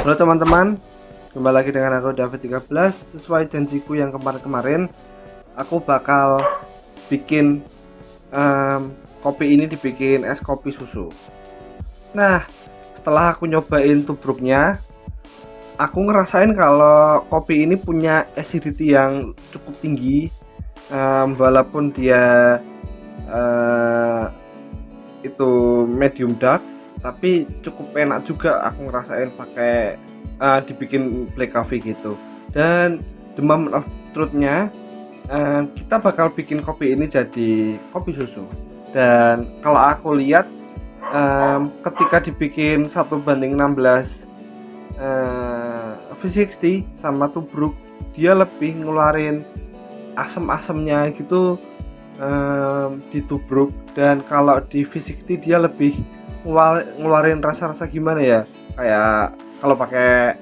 Halo teman-teman, kembali lagi dengan aku David 13. Sesuai janjiku yang kemarin-kemarin, aku bakal bikin kopi ini dibikin es kopi susu. Nah, setelah aku nyobain tubruknya, aku ngerasain kalau kopi ini punya acidity yang cukup tinggi. Walaupun dia itu medium dark, tapi cukup enak juga aku ngerasain pakai dibikin black coffee gitu. Dan the moment of truthnya, kita bakal bikin kopi ini jadi kopi susu. Dan kalau aku lihat, ketika dibikin 1:16 V60 sama tubruk, dia lebih ngeluarin asam-asamnya gitu di tubruk, dan kalau di V60 dia lebih ngeluarin rasa-rasa gimana ya, kayak kalau pakai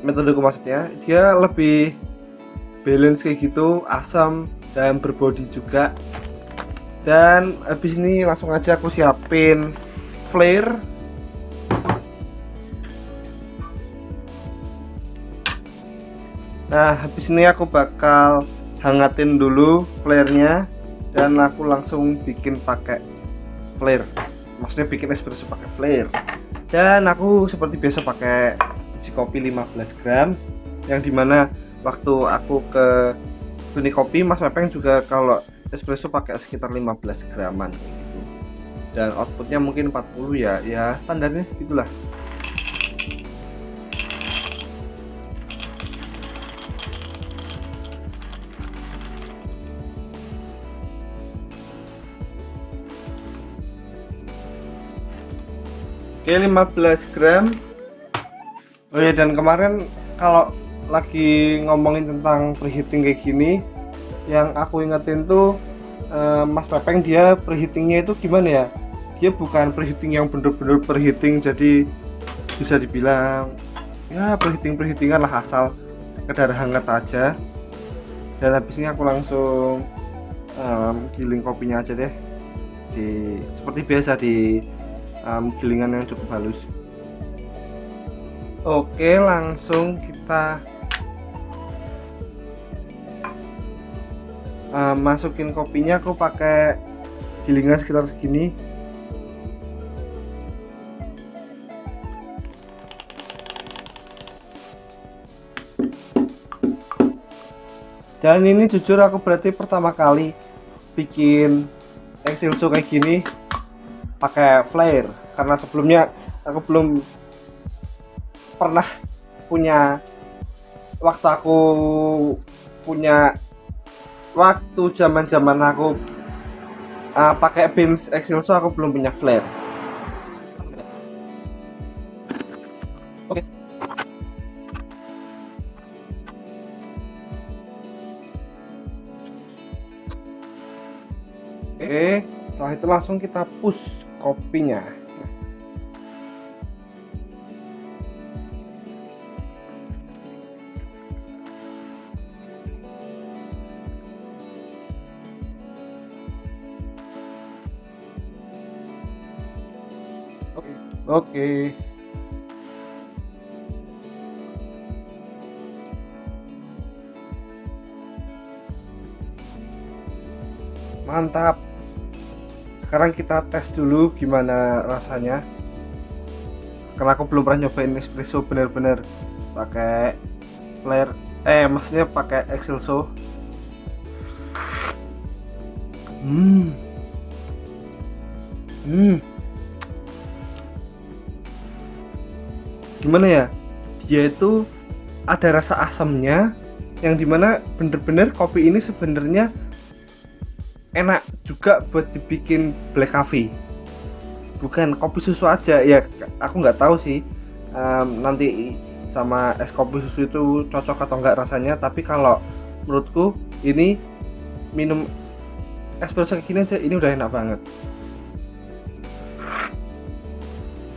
metodeku maksudnya dia lebih balance kayak gitu, asam dan berbody juga. Dan habis ini langsung aja aku siapin flare. Nah, habis ini aku bakal hangatin dulu flare-nya dan aku langsung bikin pakai flare. Maksudnya bikin espresso pakai flare. Dan aku seperti biasa pakai biji kopi 15 gram, yang dimana waktu aku ke klinik kopi Mas Mepeng juga kalau espresso pakai sekitar 15 graman gitu. Dan outputnya mungkin 40 ya, ya standarnya segitulah. Oke, 15 gram. Oh ya, dan kemarin kalau lagi ngomongin tentang preheating kayak gini, yang aku ingetin tuh Mas Pepeng dia preheatingnya itu gimana ya? Dia bukan preheating yang bener-bener preheating, jadi bisa dibilang ya preheatingan lah, asal sekedar hangat aja. Dan habis ini aku langsung giling kopinya aja deh, seperti biasa di gilingan yang cukup halus. Oke, langsung kita masukin kopinya. Aku pakai gilingan sekitar segini. Dan ini jujur aku berarti pertama kali bikin exilso kayak gini pakai flare, karena sebelumnya aku belum pernah punya waktu zaman aku pakai beans exilso, aku belum punya flare. Oke. Oke, setelah itu langsung kita push kopinya. Oke. Mantap. Sekarang kita tes dulu gimana rasanya, karena aku belum pernah nyobain espresso bener-bener pakai flare, maksudnya pakai exilso. Gimana ya, dia itu ada rasa asamnya, yang dimana bener-bener kopi ini sebenarnya enak juga buat dibikin black coffee, bukan kopi susu aja ya. Aku nggak tahu sih nanti sama es kopi susu itu cocok atau enggak rasanya, tapi kalau menurutku ini minum espresso kayak gini aja ini udah enak banget.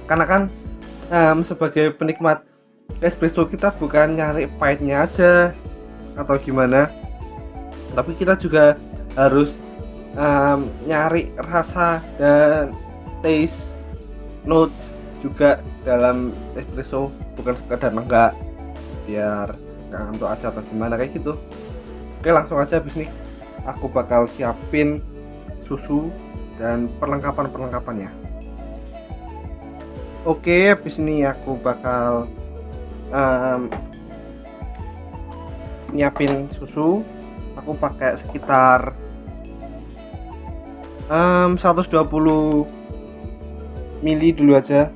Karena kan sebagai penikmat espresso, kita bukan nyari pahitnya aja atau gimana, tapi kita juga harus nyari rasa dan taste notes juga dalam espresso, bukan sekedar enggak biar ngantuk aja atau gimana kayak gitu. Oke, langsung aja habis nih aku bakal siapin susu dan perlengkapan-perlengkapannya. Oke, habis ini aku bakal nyiapin susu. Aku pakai sekitar 120 mili dulu aja.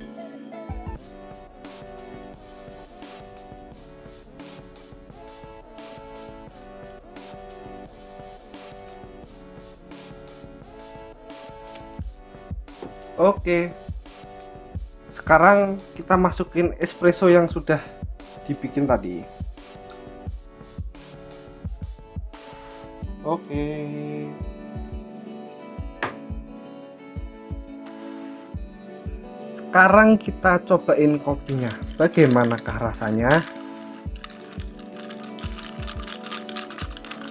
Oke, sekarang kita masukin espresso yang sudah dibikin tadi. Oke, sekarang kita cobain kopinya, bagaimanakah rasanya,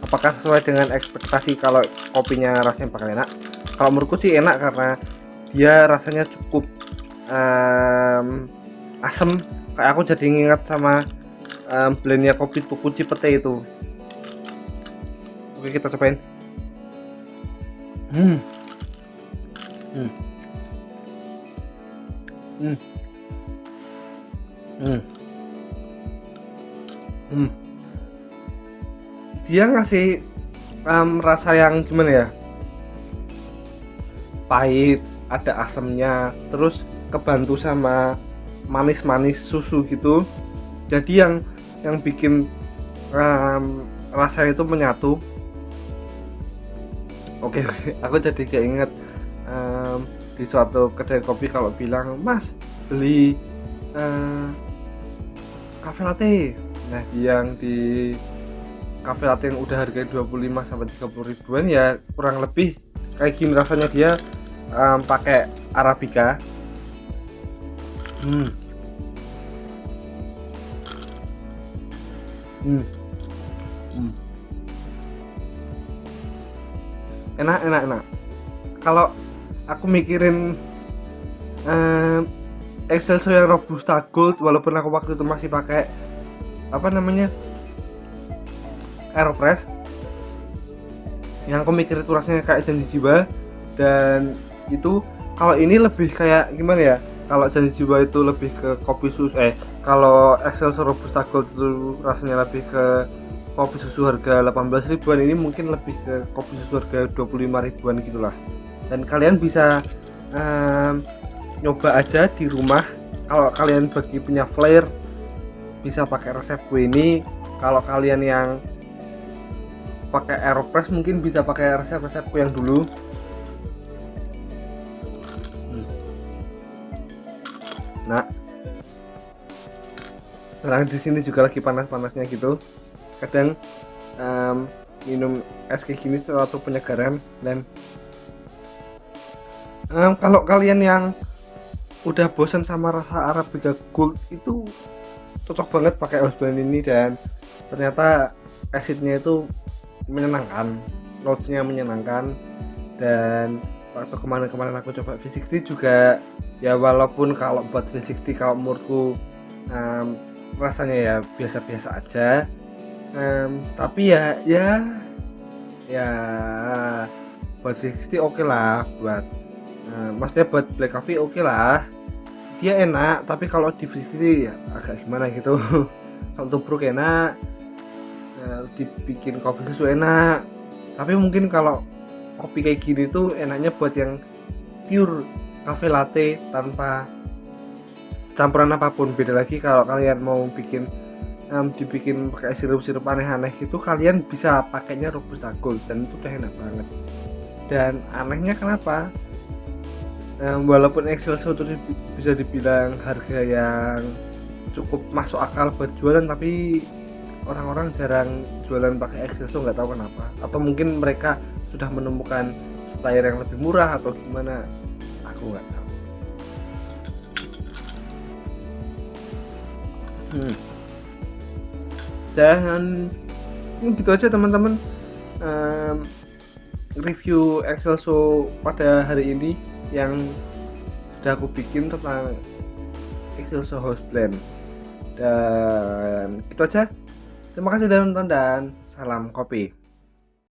apakah sesuai dengan ekspektasi kalau kopinya rasanya bakal enak. Kalau menurutku sih enak karena dia rasanya cukup asem, kayak aku jadi ngingat sama blendnya kopi tuku Cipete itu. Oke, kita cobain. Dia ngasih rasa yang gimana ya, pahit, ada asamnya, terus kebantu sama manis-manis susu gitu. Jadi yang bikin rasanya itu menyatu. Oke, aku jadi keinget di suatu kedai kopi kalau bilang, "Mas, beli cafe latte." Nah, yang di cafe latte yang udah harganya 25 sampai 30 ribuan ya kurang lebih kayak gini rasanya. Dia pakai arabica. Enak. Kalau aku mikirin Excelso yang Robusta Gold, walaupun aku waktu itu masih pakai Aeropress, yang aku mikir itu rasanya kayak Janji Jiwa. Dan itu kalau ini lebih kayak gimana ya, kalau Janji Jiwa itu lebih ke kopi susu, kalau Excelso Robusta Gold itu rasanya lebih ke kopi susu harga 18 ribuan, ini mungkin lebih ke kopi susu harga 25 ribuan gitulah. Dan kalian bisa nyoba aja di rumah. Kalau kalian bagi punya flair bisa pakai resepku ini. Kalau kalian yang pakai Aeropress mungkin bisa pakai resepku yang dulu. Nah, sekarang di sini juga lagi panas-panasnya gitu. Kadang minum es kayak gini suatu penyegaran. Dan kalau kalian yang udah bosan sama rasa Arabica Gold, itu cocok banget pakai house blend ini. Dan ternyata acidnya itu menyenangkan, notes-nya menyenangkan. Dan waktu kemarin aku coba V60 juga ya, walaupun kalau buat V60 kalau menurutku rasanya ya biasa-biasa aja, tapi ya buat V60 oke lah, buat maksudnya buat black coffee oke lah, dia enak. Tapi kalau di V60 ya agak gimana gitu. Kalau tubruk enak, dibikin kopi susu enak, tapi mungkin kalau kopi kayak gini tuh enaknya buat yang pure cafe latte tanpa campuran apapun. Beda lagi kalau kalian mau bikin dibikin pakai sirup-sirup aneh-aneh gitu, kalian bisa pakainya Robusta Gold dan itu udah enak banget. Dan anehnya kenapa, walaupun Excelso itu bisa dibilang harga yang cukup masuk akal buat jualan, tapi orang-orang jarang jualan pakai Excelso, nggak tahu kenapa. Atau mungkin mereka sudah menemukan supplier yang lebih murah atau gimana, aku nggak tahu. Dan gitu aja teman-teman, review Excelso pada hari ini yang sudah aku bikin tentang Excelso House Blend. Dan itu aja. Terima kasih sudah nonton dan salam kopi.